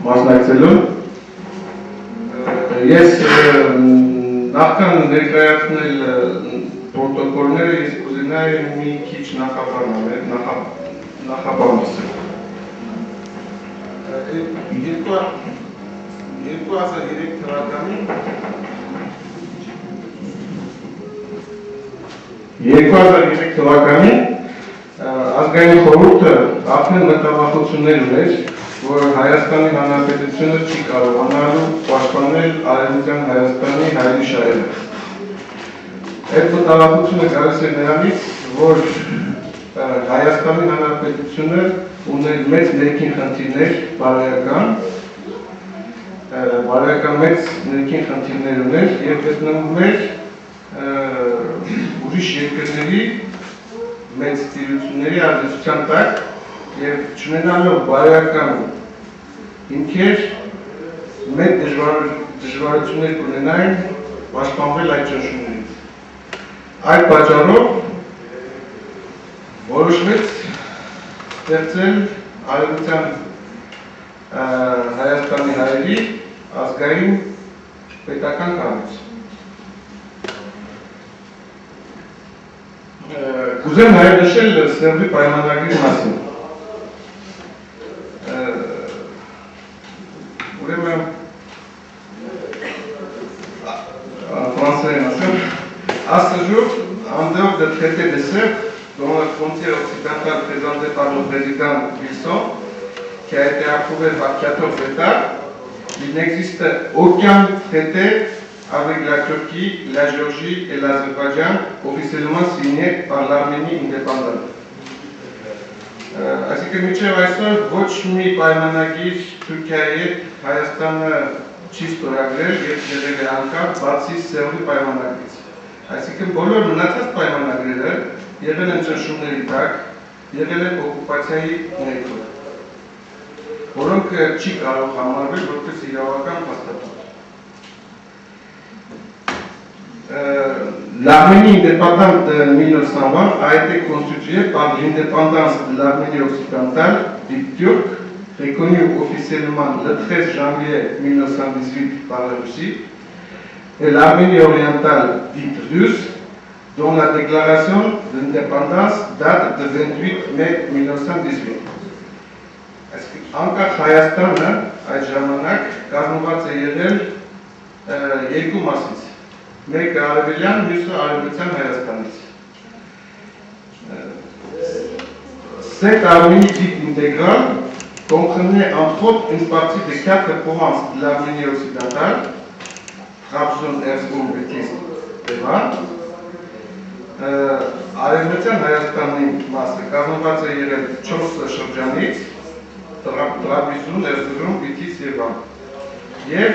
Մասնակցելու ես նախքան ներկայացնել պրոտոկոլները ես կուզենայի մի քիչ նախաբանեցնել 2003 թվականին 2003 թվականին ազգային խորհուրդը արդեն մտավախություններ ուներ, որ Հայաստանի Հանրապետությունը չի կարողանալու պաշտպանել Արևմտյան Հայաստանի հայերի շահերը։ Այդ մտավախությունը գալիս է նրանից, որ Հայաստանի Հանրապետությունը ուներ մեծ ներքին խնդիրներ բարոյական մեծ ներքին խնդիրներ ուներ եւ գտնվում էր ուրիշ երկրների մեծ տիրությունների ազդեցության տակ եւ չունենալով բարոյական հիմքեր մեծ դժվարություններ կունենային պաշտպանվել այդ ճնշումներից։ Այդ պատճառով որոշվեց ստեղծել Արևմտյան Հայաստանի հայերի ազգային պետական կառույց։ Կուզեմ նաև նշել Սևրի պայմանագրի մասին։ Ուրեմն ֆրանսերեն ասեմ, à ce jour, en dehors du traité de Sèvres, dont la frontière occidentale présentée par le président Wilson, qui a été approuvé par 14 États, il n'existe aucun traité avec la Turquie, la Géorgie et l'Azerbaïdjan officiellement signé par l'Arménie indépendante. Ainsi que Michel Weisser, ոչ մի պայմանագիր Թուրքիայի հետ Հայաստանը չի ստորագրել եւ եղել է անգամ բացի Սևրի պայմանագրից։ Այսինքն բոլոր մնացած պայմանագրերը եղել են ճնշումների տակ, եղել են օկուպացիայի ներքո, որոնք չի կարող համարվել որպես իրավական հաստատություն։ L'Arménie indépendante de 1920 a été constituée par l'indépendance de l'Arménie occidentale, dite turque, reconnue officiellement le 13 janvier 1918 par la Russie, et l'Arménie orientale, dite russe, dont la déclaration d'indépendance date de 28 mai 1918. Անկախ Հայաստանը այդ ժամանակ կազմված է եղել երկու մասից, մեկը արևելյան, մյուսը արևմտյան Հայաստանից։ Cette Arménie dite intégrale comprenait entre autres une partie des 4 provinces de l'Arménie occidentale, Trabzon, Erzurum, Bitlis, Evan. Արևմտյան Հայաստանի մասը կազմված է եղել 4 շրջանից, Trabzon, Erzurum, Bitlis, Evan. Եվ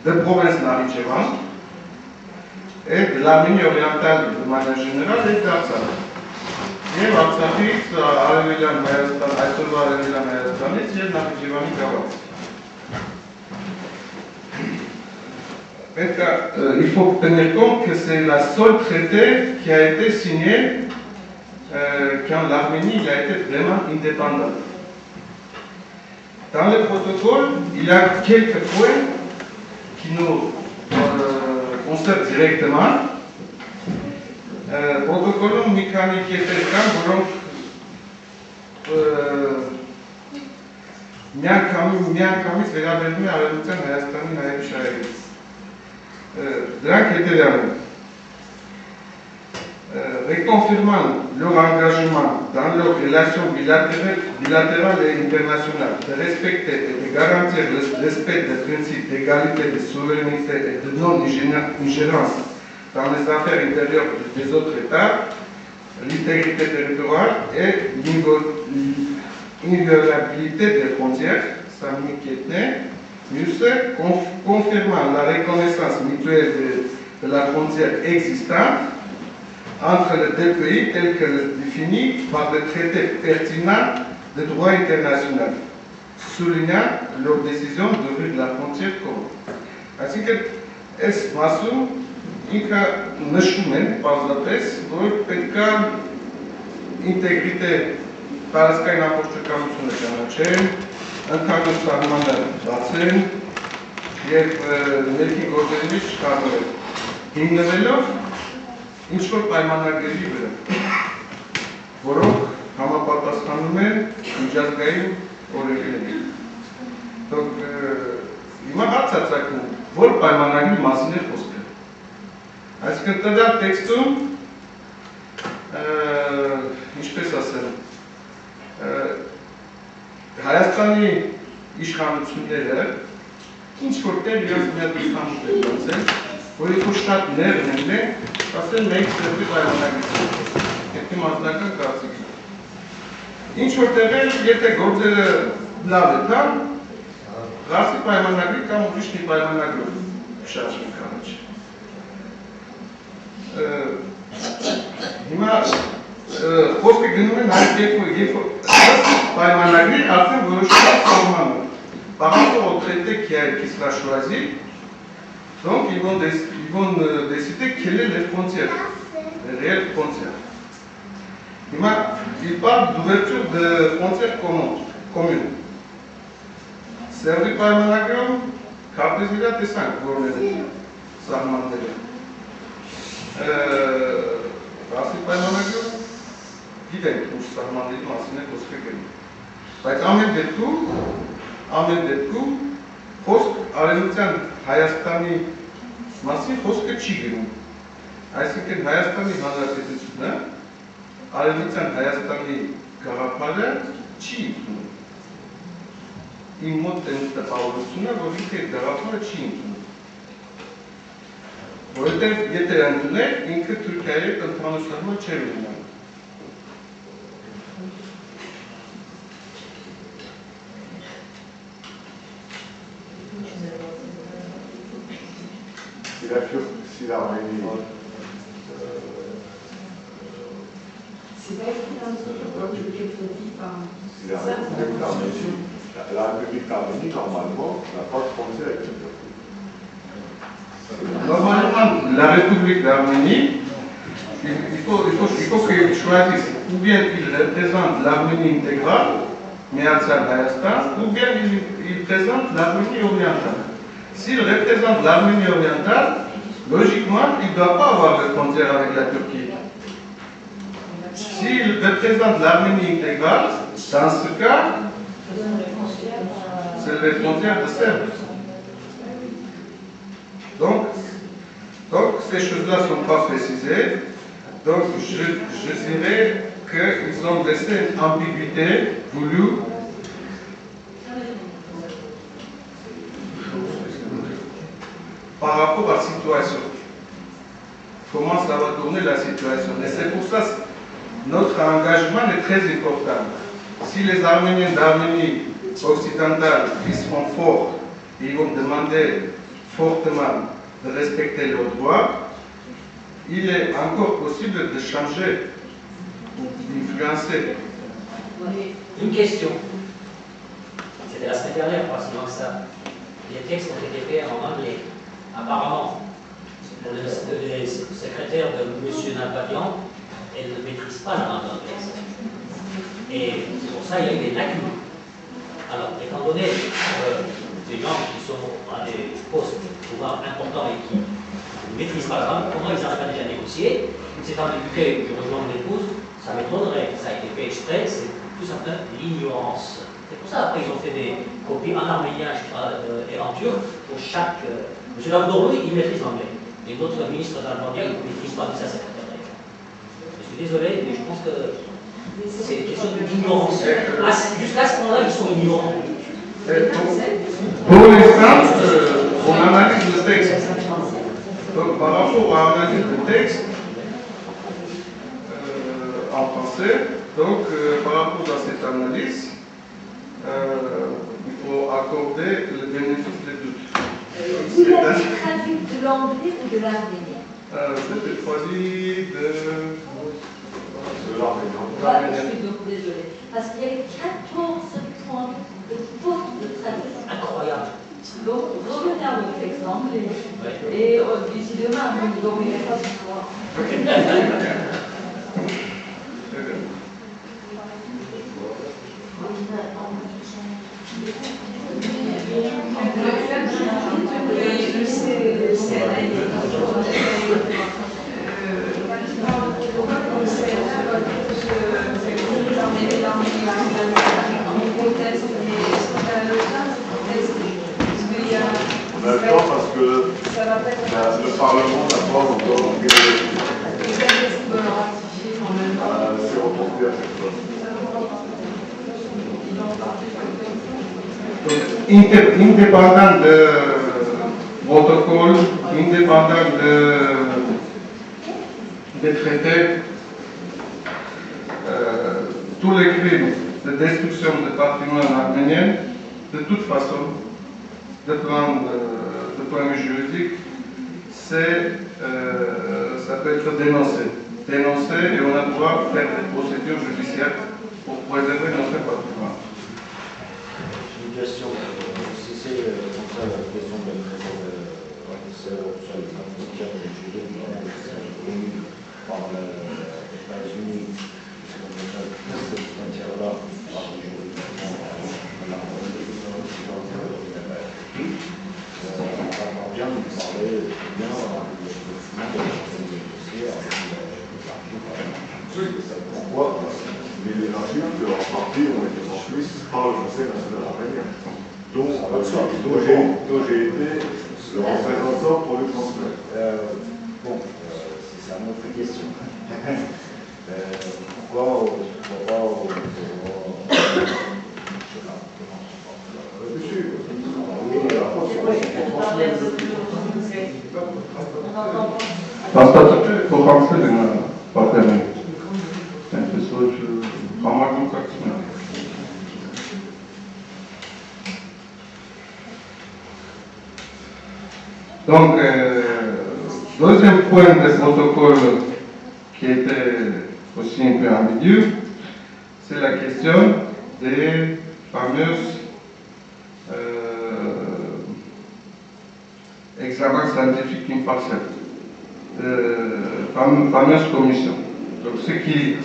de provinces Nakhchivan et de l'Arménie orientale de manière générale et d'Artsakh. Et Artsakh, Arevelian Hayastan, այսօրվա Arevelian Hayastanից եւ Nakhchivani գավաթ։ Il faut tenir compte que c'est la seule traité qui a été signé quand l'Arménie a été vraiment indépendante. Dans le protocole, il y a quelques points qui nous concernent directement. Protocole mécanique et quelqu'un, միանգամից վերաբերում է Արևմտյան Հայաստանի հայերի շահերին։ Դրանք հետևյալն են։ Reconfirmant leur engagement dans leurs relations bilatérales et internationales de respecter et de garantir le respect des principes d'égalité, de souveraineté et de non-ingérence dans les affaires intérieures des autres États, l'intégrité territoriale et l'inviolabilité des frontières, confirmant la reconnaissance mutuelle de la frontière existante entre les deux pays tels que définis par des traités pertinents de droit international, soulignant leur décision d'ouvrir la frontière commune. Ainsi que S. Massou, ինքը նշում են պարզապես, որ պետք է ինտեգրիտե տարածքային ամբողջականությունը ճանաչեն, ընդհանուր սահմանը բացեն եւ ներքին գործերի մեջ շարունակեն, հիմնվելով ինչ-որ պայմանագրերի վրա, որոնք համապատասխանում են միջազգային օրենքներին։ Donc, հիմա հարց է ծագում, որ պայմանագրի մասին է խոսքը։ Այսինքն տվյալ տեքստում, ինչպես ասեմ, Հայաստանի իշխանությունները ինչ-որ տեղ իրենց միատեսանուտ են բացել, որ ինչ-որ շատ ներն են, ասեն մենք սրբի պայմանագրի հետի մասնական կարծիքն։ Ինչ-որ տեղել, եթե գործերը լավ է տան, Ռասի պայմանագրի կամ ուրիշ մի պայմանագրով շարժենք առաջ։ Հիմա խոսքը գնում են հայտ պայմանագրի արդեն որոշված ֆորմանը։ Par rapport au traité qui sera choisi, donc ils vont décider quelles sont les frontières, les réelles frontières. Ils parlent d'ouverture de frontières communes. Servi պայմանագրում քարտեզ վրա տեսանք որները սահմանները։ Ռասի պայմանագրում գիտենք որ սահմանների մասին է խոսքը գնում։ Բայց ամեն դեպքում խոսք արևմտյան Հայաստանի մասին խոսքը չի գնում։ Այսինքն Հայաստանի Հանրապետությունը արևմտյան Հայաստանի գաղափարը չի ընդունում։ Իմ մոտ են տպավորությունը, որ ինքը գաղափարը չի ընդունում։ Որովհետև եթե ընդուներ, ինքը Թուրքիայի հետ ընդհանուր սահման չէր ունենալ։ Si l'Arménie la République d'Arménie, normalement, n'a pas de frontière avec le Turquie. Normalement, la République d'Arménie, il faut qu'ils choisissent ou bien ils représentent l'Arménie intégrale, mais à Hayastan, ou bien ils représentent l'Arménie orientale. S'ils représentent l'Arménie orientale, logiquement, ils ne doivent pas avoir de frontière avec la Turquie. S'ils représentent l'Arménie intégrale, dans ce cas, c'est les frontières de Serbie. Donc ces choses-là ne sont pas précisées. Donc, je dirais qu'ils ont laissé une ambiguïté voulue. Par rapport à la situation. Comment ça va tourner la situation. Et c'est pour ça que notre engagement est très important. Si les Arméniens d'Arménie occidentale ils seront forts, ils vont demander fortement de respecter leurs droits, il est encore possible de changer ou d'influencer. Une question. C'était la semaine dernière, pas si loin que ça. Les textes ont été faits en anglais. Apparemment, le secrétaire de M. Nalbadian, elle ne maîtrise pas la langue anglaise. Et c'est pour ça qu'il y a eu des lacunes. Alors, étant donné des gens qui sont à des postes de pouvoir importants et qui ne maîtrisent pas la langue, comment ils arrivent à déjà négocier? C'est ambiguïté, je rejoins mon épouse, ça m'étonnerait, ça a été fait exprès, c'est tout simplement l'ignorance. C'est pour ça après ils ont fait des copies en arménien et en turc pour chaque. M. Lavdorou, il maîtrise l'anglais. Et d'autres ministres d'Allemagne, ils ne maîtrisent pas de sa secrétaire d'ailleurs. Je suis désolé, mais je pense que c'est une question d'ignorance. Jusqu'à ce moment-là, ils sont ignorants. Pour l'instant, on analyse le texte. Donc, par rapport à l'analyse du texte en français, donc par rapport à cette analyse, il faut accorder le bénéfice de doute. Vous l'avez traduit de l'anglais ou de l'arménien? C'était traduit de l'arménien. Voilà, je suis donc désolée. Parce qu'il y avait 14 points de faute de traduction. Incroyable. Donc, revenez à votre texte anglais. Ouais. Et d'ici demain, vous ne dormirez pas ce soir. On a le temps parce que le Parlement n'a pas encore c'est reporté à chaque fois. Indépendant de protocole, indépendant des traités, tous les crimes de destruction de patrimoine arménien, de toute façon, de point de vue juridique, ça peut être dénoncé. Dénoncé et on a droit de faire des procédures judiciaires pour préserver notre patrimoine. Une question, si c'est comme ça la question de la c'est sur les frontières de Juillet, par les États-Unis, cette frontière-là, par le juridiquement, la on vient de parler bien Pourquoi les archives de leur partie ont été transmises par le Conseil national arménien, dont j'ai été le représentant pour le transmettre. Bon, c'est une autre question. Pourquoi По факту, по теме. Это случай, помогу как смог. Donc, deuxième point de protocole qui était aussi un peu ambigu, c'est la question des fameuses examens scientifiques impartiels, fameuse commission. Donc, ce qui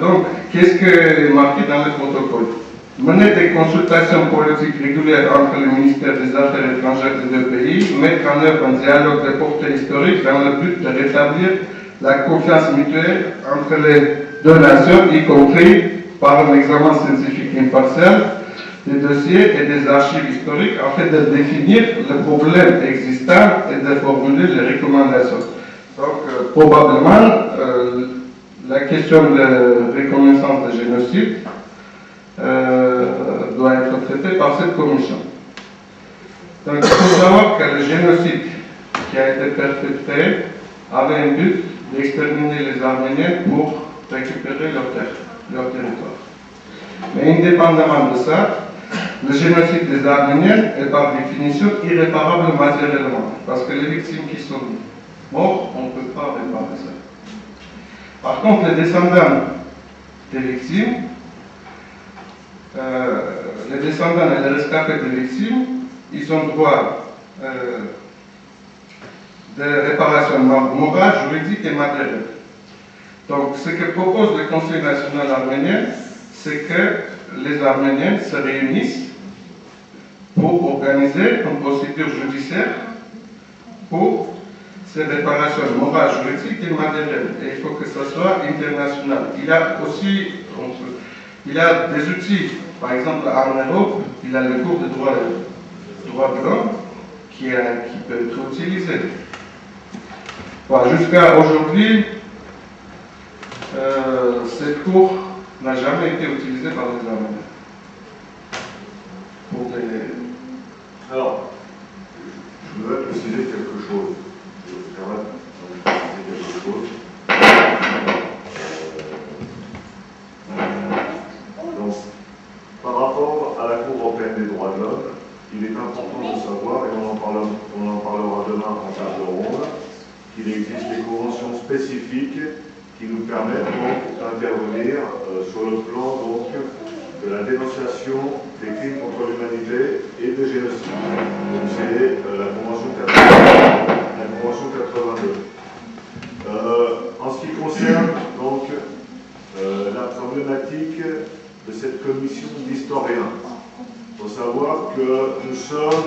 donc, qu'est-ce qui est marqué dans le protocole? Mener des consultations politiques régulières entre le ministère des Affaires étrangères des deux pays, mettre en œuvre un dialogue de portée historique dans le but de rétablir la confiance mutuelle entre les deux nations, y compris par un examen scientifique impartial des dossiers et des archives historiques, afin de définir le problème existant et de formuler les recommandations. Donc, probablement, la question de reconnaissance de génocide doit être traitée par cette commission. Donc, il faut savoir que le génocide qui a été perpétré avait un but d'exterminer les Arméniens pour récupérer leur territoire. Mais indépendamment de ça, le génocide des Arméniens est par définition irréparable matériellement, parce que les victimes qui sont mortes, on ne peut pas réparer ça. Par contre, les descendants des victimes, les descendants et les rescapés des victimes, ils ont droit de réparation morale, juridique et matérielle. Donc, ce que propose le Conseil national arménien, c'est que les Arméniens se réunissent pour organiser une procédure judiciaire pour ces réparations morales, juridiques et matérielles. Et il faut que ça soit international. Il y a aussi des outils. Par exemple, en Europe, il y a le cours de droit de l'homme qui peut être utilisé. Voilà, jusqu'à aujourd'hui, cette cour n'a jamais été utilisée par les Arméniens. Alors, je voudrais préciser quelque chose. Donc, par rapport à la Cour européenne des droits de l'homme, il est important de savoir, et on en parlera demain en table ronde, qu'il existe des conventions spécifiques qui nous permettent donc intervenir sur le plan donc, de la dénonciation des crimes contre l'humanité et des génocides. Donc c'est la Convention 82. En ce qui concerne donc la problématique de cette commission d'historiens, il faut savoir que nous sommes,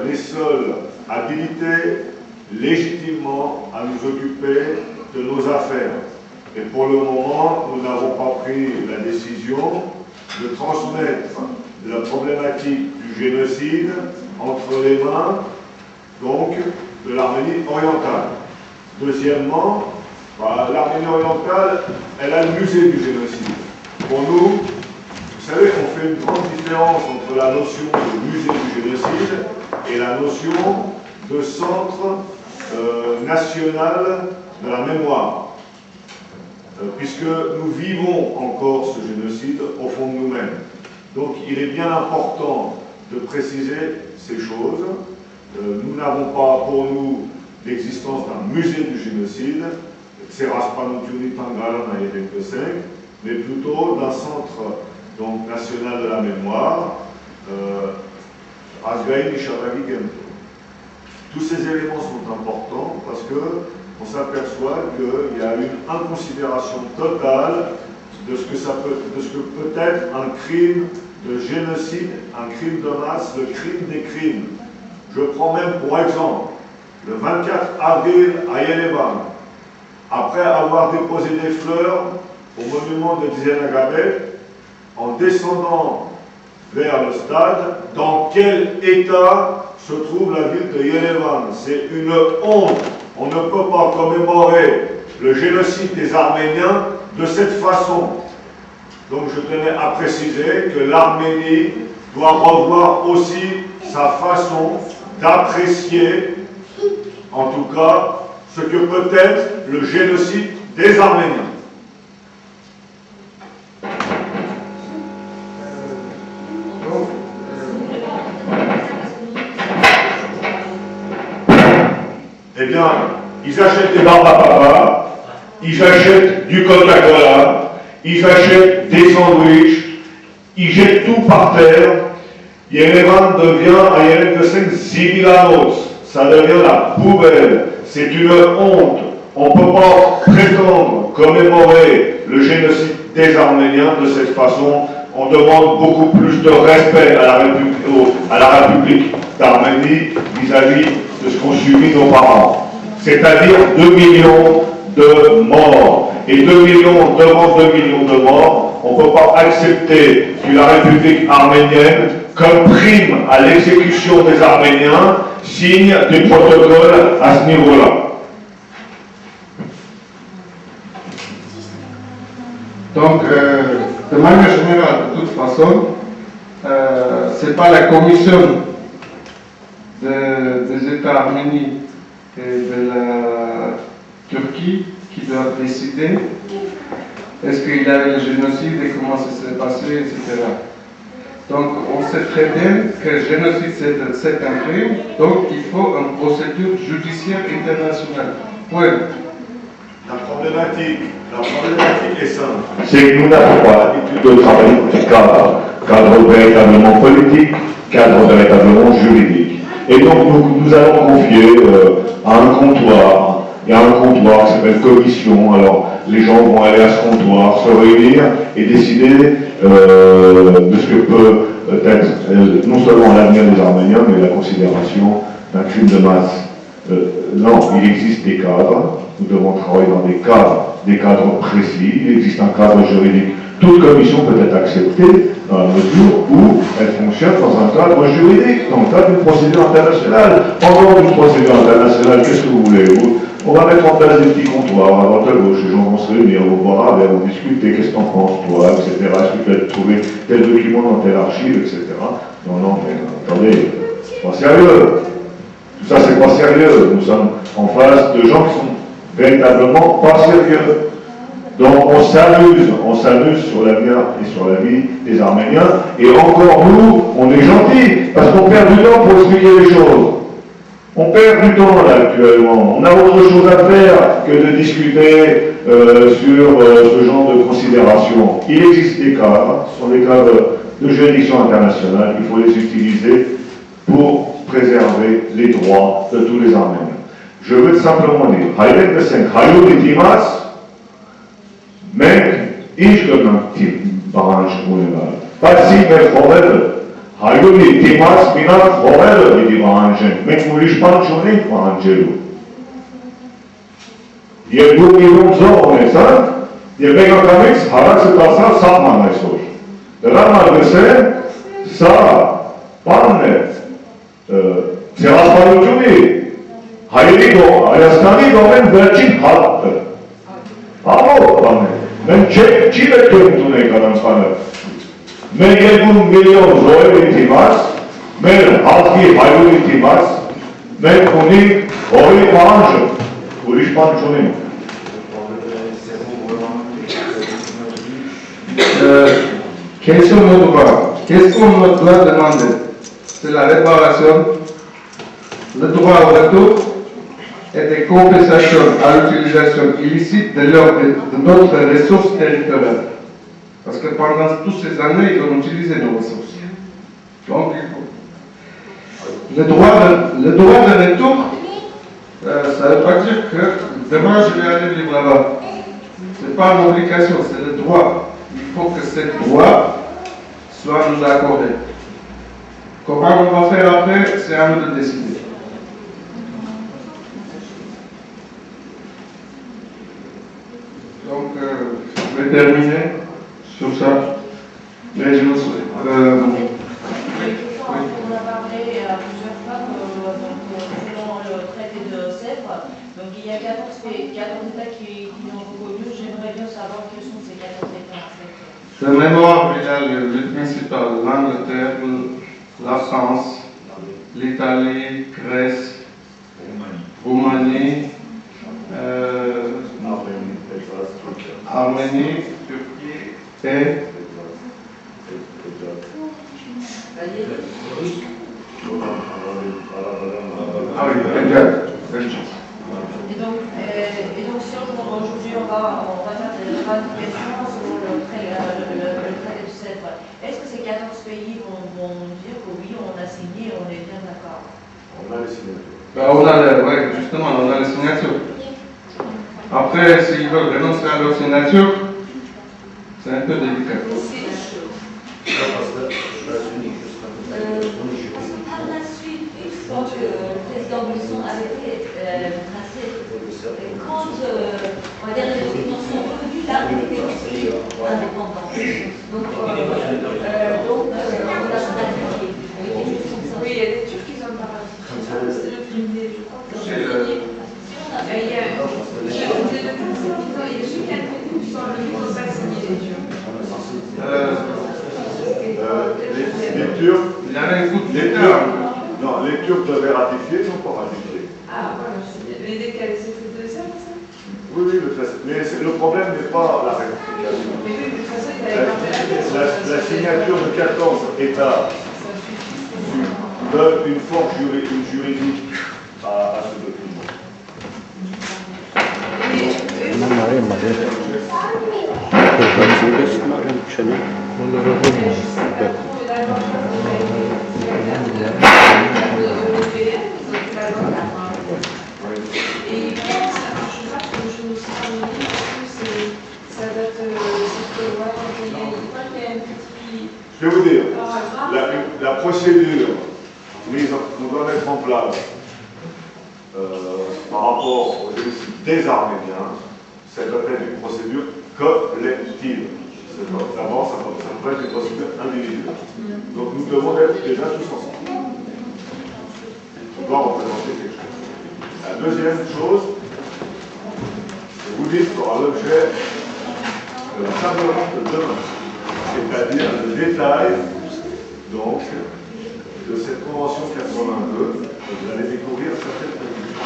les seuls habilités légitimement à nous occuper de nos affaires. Et pour le moment, nous n'avons pas pris la décision de transmettre la problématique du génocide entre les mains donc, de l'Arménie orientale. Deuxièmement, l'Arménie orientale, elle a le musée du génocide. Pour nous, vous savez qu'on fait une grande différence entre la notion de musée du génocide et la notion de centre national de la mémoire. Puisque nous vivons encore ce génocide au fond de nous-mêmes. Donc il est bien important de préciser ces choses. Nous n'avons pas pour nous l'existence d'un musée du génocide, mais plutôt d'un centre donc, national de la mémoire, tous ces éléments sont importants parce qu'on s'aperçoit qu'il y a une inconsidération totale de ce que peut être un crime de génocide, un crime de masse, le crime des crimes. Je prends même pour exemple le 24 avril à Yerevan, après avoir déposé des fleurs au monument de Dizénagabé, en descendant vers le stade, dans quel état se trouve la ville de Yerevan? C'est une honte. On ne peut pas commémorer le génocide des Arméniens de cette façon. Donc je tenais à préciser que l'Arménie doit revoir aussi sa façon d'apprécier, en tout cas, ce que peut être le génocide des Arméniens. Eh bien, ils achètent des barbes à papa, ils achètent du Coca-Cola, ils achètent des sandwichs, ils jettent tout par terre. Yerevan devient à Yerevan Zivilanos, ça devient la poubelle, c'est une honte. On ne peut pas prétendre commémorer le génocide des Arméniens de cette façon. On demande beaucoup plus de respect à la République d'Arménie vis-à-vis de ce qu'ont subi nos parents. C'est-à-dire 2 millions de morts. Et 2 millions devant 2 millions de morts, on ne peut pas accepter que la République arménienne, comme prime à l'exécution des Arméniens, signe des protocoles à ce niveau-là. Donc, de manière générale, de toute façon, ce n'est pas la commission des États arméniens et de la Turquie qui doit décider est-ce qu'il y avait le génocide et comment ça s'est passé, etc. Donc, on sait très bien que le génocide c'est un crime, donc il faut une procédure judiciaire internationale. Ouais. La problématique est simple. C'est que nous n'avons pas l'habitude de travailler dans des cadres véritablement politiques, cadres véritablement juridiques. Et donc nous allons confier à un comptoir, il y a un comptoir qui s'appelle commission, alors les gens vont aller à ce comptoir, se réunir et décider de ce que peut être non seulement l'avenir des Arméniens, mais la considération d'un crime de masse. Non, il existe des cadres. Nous devons travailler dans des cadres précis. Il existe un cadre juridique. Toute commission peut être acceptée dans la mesure où elle fonctionne dans un cadre juridique, dans le cadre d'une procédure internationale. En dehors d'une procédure internationale, qu'est-ce que vous voulez? On va mettre en place des petits comptoirs à droite à gauche, les gens vont se réunir, vont boire un verre, vont discuter, qu'est-ce que t'en penses, toi, etc. Est-ce que tu as trouvé tel document dans telle archive, etc. Non, mais attendez, c'est pas sérieux. Tout ça, c'est pas sérieux. Nous sommes en face de gens qui sont véritablement pas sérieux. Donc on s'amuse sur l'avenir et sur la vie des Arméniens, et encore nous, on est gentils, parce qu'on perd du temps pour expliquer les choses. On perd du temps là actuellement. On a autre chose à faire que de discuter sur ce genre de considérations. Il existe des cadres, ce sont des cadres de juridiction internationale, il faut les utiliser pour préserver les droits de tous les Arméniens. Je veux simplement dire, Hayek de Senk, Hayou et Dimas, même, ich gönnam Baranj Moulina, pas si, mais forever. Hayuli Timas Minat Horel idi Baranjen, մենք ուրիշ բան չունենք Baranjելու։ Եվ դուք իրում զոհ ունեցանք, եւ մեկ անգամից հարացը տասավ սահման այսօր։ Դրա մարգսեն, սա բանն է, ցեղասպանությունը հայերի Հայաստանի դոմեն վերջին հատը։ Ամոթ բան է, մենք չի պետք է ընդունենք առանց բանը։ Մեր 2 միլիոն զոհերի դիմաց, մեր ազգի հայրերի դիմաց, մենք ունենք հողի պահանջը, ուրիշ բան չունենք։ Question de droit. Qu'est-ce qu'on doit demander? C'est la réparation, le droit au retour et des compensations à l'utilisation illicite de notre ressources territoriales. Parce que pendant toutes ces années, ils ont utilisé nos ressources. Donc, le droit de retour, ça ne veut pas dire que demain je vais aller vivre là-bas. Ce n'est pas une obligation, c'est le droit. Il faut que ce droit soit nous accordé. Comment on va faire après, c'est à nous de décider. Donc, je vais terminer sur ça. Mais je vous souhaite. On a parlé à plusieurs fois selon le traité de Sèvres, donc il y a 14 États qui l'ont reconnu. J'aimerais bien savoir quels sont ces 14 États. Le mémoire, il a le but principal, l'Angleterre, la France, l'Italie, Grèce, Roumanie, Arménie, Turquie et ah oui, Et donc si aujourd'hui on va faire des ratifications selon le traité de Sèvres, est-ce que ces 14 pays vont dire que oui, on a signé, on est bien d'accord? On a les signatures. ouais, justement, on a les signatures. Après, s'ils veulent renoncer à leur signature, c'est un peu délicat. Par la suite, une fois que le président Brisson avait été tracé, quand on va dire les résidents sont revenus, là, on était aussi indépendants. Donc, on a ratifié. Oui, il y a des Turcs qui ont pas ratifié. C'est le premier, je crois. Il y a des Turcs qui sont venus pas signer les Turcs. Les Turcs, Il y en a un coup d'État. non, les Turcs devaient ratifier, ils n'ont pas ratifié. Ah, voilà, les décalés, c'est de ça, ça? Oui, mais le problème n'est pas la ratification. Mais oui, de toute façon, il fallait La signature de 14 États donne une force juridique à ce document. Et comment ça marche pas, parce que je me suis ennuyée, ça date de cette loi, il y a un petit... Je vais vous dire, la procédure qu'on doit mettre en place par rapport au génocide des Arméniens, ça doit être une procédure collective. D'abord, ça peut être une procédure individuelle. Donc nous devons être déjà tous ensemble. On doit représenter quelque chose. La deuxième chose, vous dites qu'aura l'objet de la table ronde de demain, c'est-à-dire le détail donc, de cette convention 82, vous allez découvrir certaines précisions.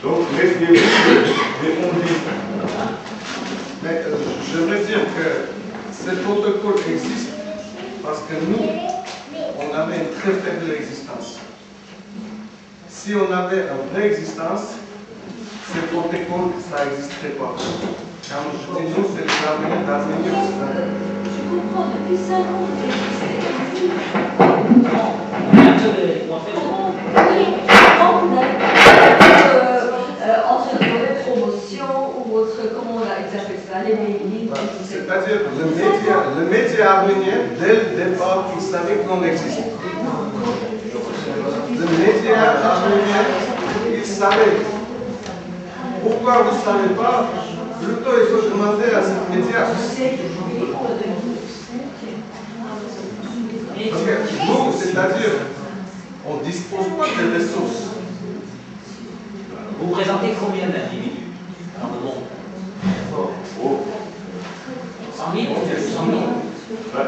Donc, méfiez-vous des on-dit. Mais j'aimerais dire que ce protocole existe parce que nous, on avait une très faible existence. si on avait une vraie existence, ces protocoles, ça n'existerait pas. Comme je dis, nous, c'est les Arméniens occidentaux. Je comprends, depuis 5 ans, comment vous n'avez pas entre votre promotion ou votre, comment on appelle ça, les mairies, c'est-à-dire, le média arménien, dès le départ, il savait qu'on existe. Le média arménien, il savait. Pourquoi vous ne savez pas? Plutôt, il faut demander à ces médias. Parce que nous, c'est-à-dire, on ne dispose pas des ressources. Vous présentez combien d'individus dans le monde? 100 000 ou 200 000?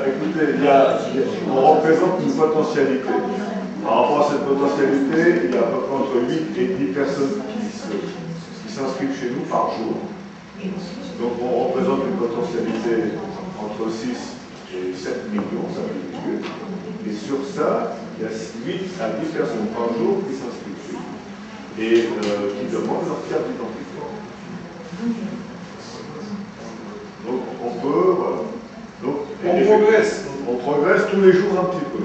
Écoutez, on représente une potentialité. Par rapport à cette potentialité, il y a à peu près entre 8 et 10 personnes qui s'inscrivent chez nous par jour. Donc on représente une potentialité entre 6 et 7 millions d'individus. Et sur ça, il y a 8 à 10 personnes par jour qui s'inscrivent chez nous et qui demandent leur carte d'identité. Donc on peut, voilà. Donc, on progresse tous les jours un petit peu.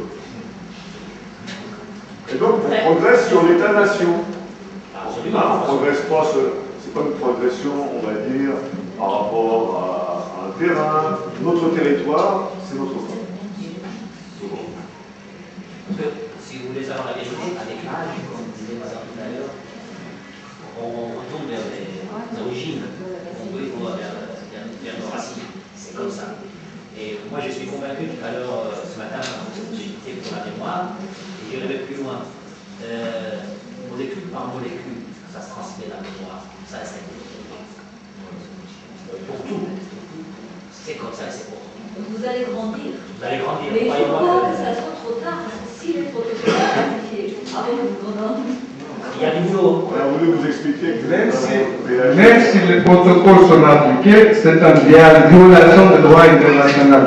Et donc on progresse sur l'État-nation. On ne progresse pas, c'est pas une progression, on va dire, par rapport à un terrain. Notre territoire, c'est notre corps. Parce que si vous voulez savoir la vérité, avec l'âge, comme disait madame tout à l'heure, on retourne vers les origines, on peut voir vers nos racines. C'est comme ça. Et moi, je suis convaincu tout à l'heure, ce matin, j'ai quitté pour la mémoire, et j'irai même plus loin. Molécule par molécule, ça se transmet la mémoire. Ça, c'est pour tout. C'est comme ça, c'est pour tout. vous allez grandir. Vous allez grandir. Mais il ne faut pas que ça soit trop tard, parce que si les protocoles sont appliqués avant que vous grandiez, il y a du boulot. On a voulu vous expliquer que Même si les protocoles sont appliqués, c'est une violation du droit international.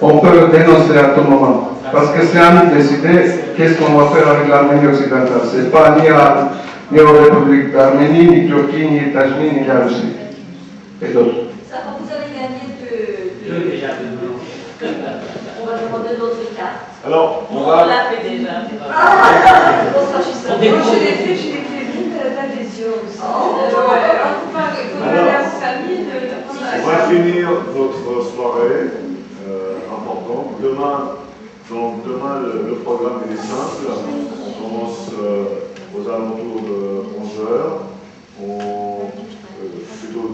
On peut le dénoncer à tout moment. Parce que c'est à nous de décider qu'est-ce qu'on va faire avec l'Arménie occidentale. Ce n'est pas ni aux républiques d'Arménie, ni Turquie, ni États-Unis, ni la Russie. Et d'autres. ça va, vous avez gagné Deux déjà, deux. On va demander d'autres cartes. alors, on On va. l'a fait déjà. Moi, je l'ai fait vite d'adhésion aussi. On va finir notre soirée importante. Demain, le programme est simple. On commence aux alentours de 11h, plutôt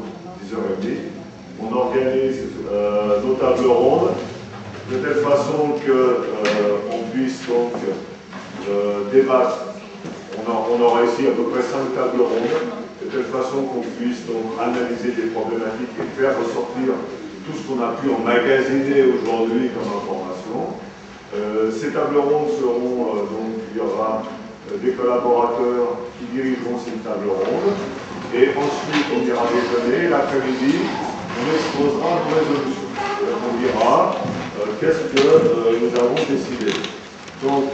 10h30. On organise nos tables rondes de telle façon qu'on puisse donc débattre. On aura ici à peu près 5 tables rondes, de telle façon qu'on puisse donc analyser des problématiques et faire ressortir tout ce qu'on a pu emmagasiner aujourd'hui comme information. Ces tables rondes seront, donc il y aura des collaborateurs qui dirigeront ces tables rondes, et ensuite on ira déjeuner, l'après-midi, on exposera nos résolutions. On dira qu'est-ce que nous avons décidé. Donc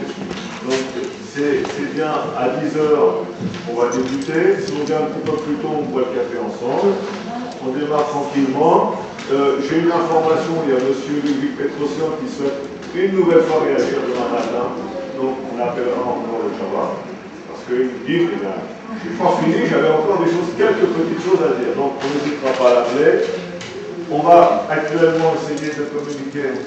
c'est bien à 10h on va débuter. Si on vient un petit peu plus tôt, on boit le café ensemble. On démarre tranquillement. J'ai une information, il y a M. Ludwig Petrosian qui souhaite une nouvelle fois réagir demain matin. Donc on appellera encore le Java. Parce qu'il me dit, je n'ai pas fini, j'avais encore quelques petites choses à dire. Donc on n'hésitera pas à l'appeler. On va actuellement essayer de communiquer.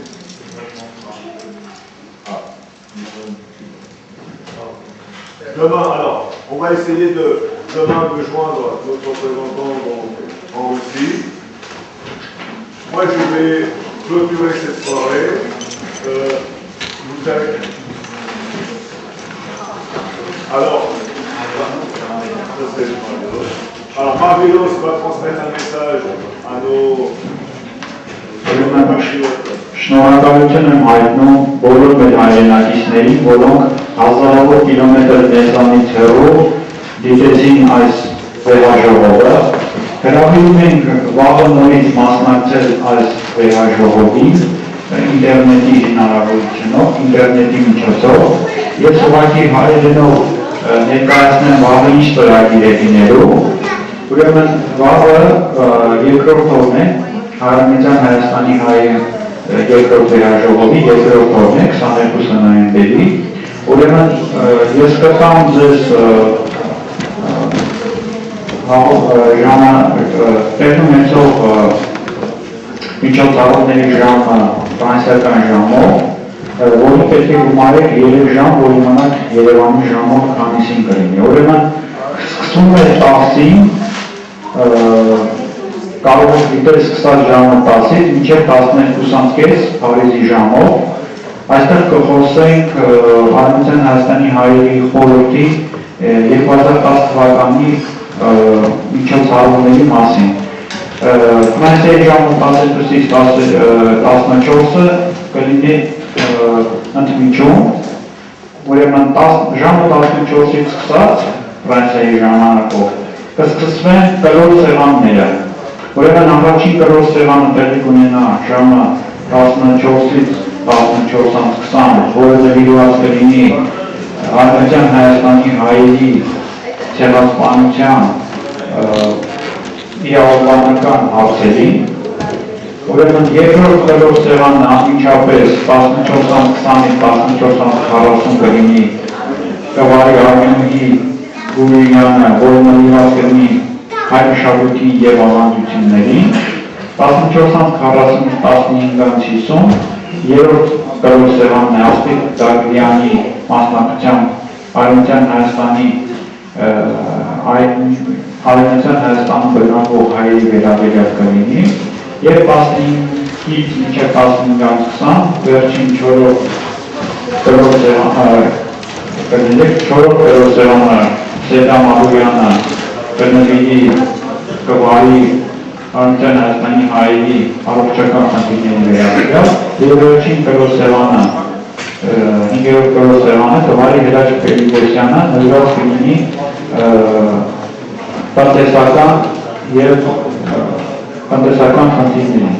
Demain, alors, on va essayer demain de joindre notre représentant en Russie. Moi, je vais clôturer cette soirée. Vous savez. Alors, Marvelos va transmettre un message à nos compatriotes. Շնորհակալություն եմ հայտնում բոլոր մեր հայրենակիցներին, որոնք հազարավոր կիլոմետր մեզանից հեռու դիտեցին այս վեհաժողովը։ Հրավիրում ենք վաղը նորից մասնակցել այս վեհաժողովին ինտերնետի հնարավորությունով, ինտերնետի միջոցով, ես ուղղակի հայերենով ներկայացնեմ վաղը ինչ ծրագիր է լինելու։ Ուրեմն վաղը երկրորդ օրն է Հարմենիան Հայաստանի հայ երկրորդ վերաժողովի երկրորդ օրն է 22 նոյեմբերի։ Ուրեմն ես կտամ ձեզ տեղում ունեցող միջոցառումների ժամը ֆրանսիական ժամով, որը պետք է գումարեք 3 ժամ, որ իմանաք Երևանի ժամով քանիսին կլինի։ Ուրեմն սկսում է 10-ին, կարող եք դիտել սկսած ժամը 10-ից մինչև 12:30 Փարիզի ժամով։ Այստեղ կխոսենք Արևմտյան Հայաստանի հայերի խորհրդի 2010 թվականի միջոցառումների մասին։ Ֆրանսիայի ժամը 12-ից 14-ը կլինի ընդմիջում, ուրեմն ժամը 14-ից սկսած Ֆրանսիայի ժամանակով կսկսվեն կրոր սեղանները։ Ուրեմն առաջին կրոր սեղանը տեղի կունենա ժամը 14-ից 14:20, որը նվիրված կլինի Արևմտյան Հայաստանի հայերի ցեղասպանության իրավաբանական հարցերին։ Ուրեմն երկրորդ կրոր սեղանը անմիջապես 14:20-ից 14:40 կլինի Կվարի Արմենուհի Գուրյանը, որը նվիրված կլինի հայ մշակույթի և ավանդություններին, 14:40-ից 15:50 երրորդ կրոր սեղանն է Ասպիկ Դագրյանի մասնակցությամբ Արևմտյան Հայաստանի Արևմտյան Հայաստանում բնակվող հայերի վերաբերյալ կլինի և 15-ից մինչև 15:20 վերջին 4-րդ կրոր սեղանը Սետա Մարույանը կնվիրի Կվարի Արևմտյան Հայաստանի հայերի առողջական խնդիրների վերաբերյալ և վերջին կրոր սեղանը 5-րդ կրոր սեղանը Կվարի Հրաչ Պերիգոսյանը նվիրված կլինի տնտեսական խնդիրներին։